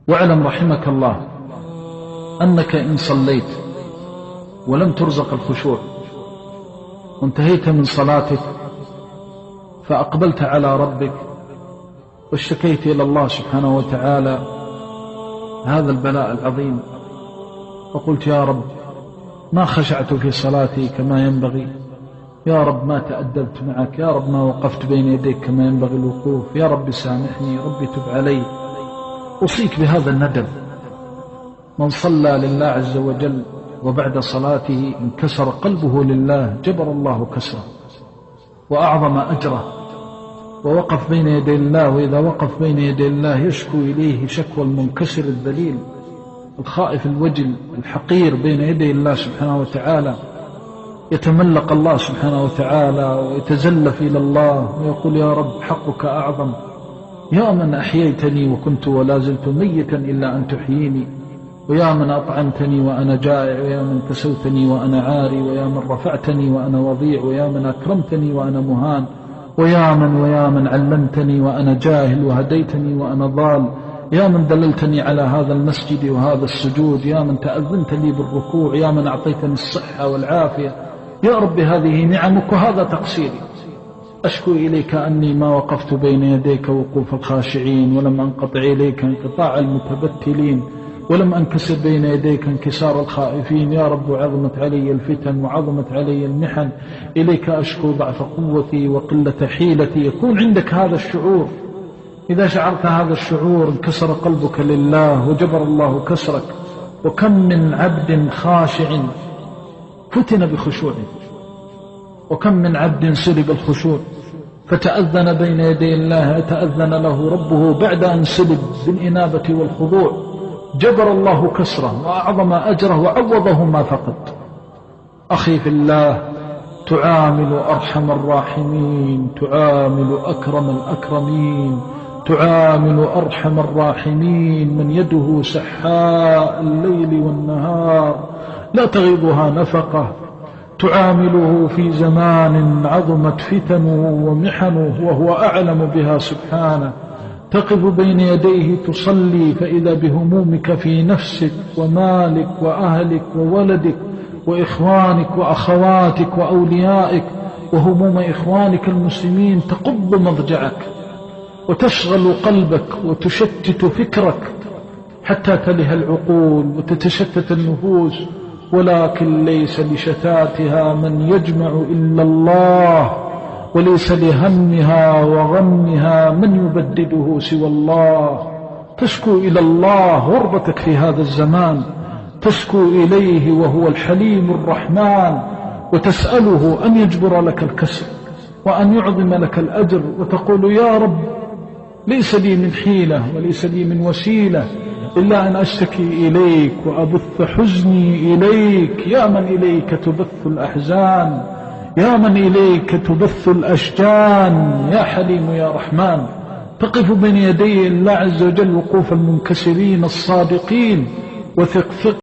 واعلم رحمك الله أنك إن صليت ولم ترزق الخشوع وانتهيت من صلاتك فأقبلت على ربك واشتكيت إلى الله سبحانه وتعالى هذا البلاء العظيم وقلت يا رب ما خشعت في صلاتي كما ينبغي، يا رب ما تأدبت معك، يا رب ما وقفت بين يديك كما ينبغي الوقوف، يا رب سامحني، ربي تب علي. أوصيك بهذا الندب: من صلى لله عز وجل وبعد صلاته انكسر قلبه لله جبر الله كسره وأعظم أجره، ووقف بين يدي الله، وإذا وقف بين يدي الله يشكو إليه شكوى المنكسر الذليل الخائف الوجل الحقير بين يدي الله سبحانه وتعالى، يتملق الله سبحانه وتعالى ويتزلف إلى الله ويقول يا رب حقك أعظم، يا من أحييتني وكنت ولا زلت ميتا إلا أن تحييني، ويا من أطعمتني وأنا جائع، ويا من كسوتني وأنا عاري، ويا من رفعتني وأنا وضيع، ويا من أكرمتني وأنا مهان، ويا من علمتني وأنا جاهل، وهديتني وأنا ضال، يا من دللتني على هذا المسجد وهذا السجود، يا من تأذنت لي بالركوع، يا من أعطيتني الصحة والعافية، يا رب هذه نعمك وهذا تقصيري. أشكو إليك أني ما وقفت بين يديك وقوف الخاشعين، ولم أنقطع إليك انقطاع المتبتلين، ولم أنكسر بين يديك انكسار الخائفين. يا رب عظمت علي الفتن وعظمت علي المحن، إليك أشكو ضعف قوتي وقلة حيلتي. يكون عندك هذا الشعور، إذا شعرت هذا الشعور انكسر قلبك لله وجبر الله كسرك. وكم من عبد خاشع فتن بخشوعه، وكم من عبد سلب الخشوع فتأذن بين يدي الله، تأذن له ربه بعد أن سلب بالإنابة والخضوع، جبر الله كسره وأعظم أجره وعوضه ما فقد. أخي في الله، تعامل أرحم الراحمين، تعامل أكرم الأكرمين، تعامل أرحم الراحمين، من يده سحاء الليل والنهار لا تغيضها نفقه، تعامله في زمان عظمت فتنه ومحنه وهو أعلم بها سبحانه. تقف بين يديه تصلي فإذا بهمومك في نفسك ومالك وأهلك وولدك وإخوانك وأخواتك وأوليائك وهموم إخوانك المسلمين تقض مضجعك وتشغل قلبك وتشتت فكرك حتى تله العقول وتتشتت النفوس، ولكن ليس لشتاتها من يجمع إلا الله، وليس لهمها وغمها من يبدده سوى الله. تشكو إلى الله غربتك في هذا الزمان، تشكو إليه وهو الحليم الرحمن، وتسأله أن يجبر لك الكسر وأن يعظم لك الأجر، وتقول يا رب ليس لي من حيلة وليس لي من وسيلة إلا أن أشتكي إليك وأبث حزني إليك، يا من إليك تبث الأحزان، يا من إليك تبث الأشجان، يا حليم يا رحمن. تقف بين يدي الله عز وجل وقوف المنكسرين الصادقين، وثق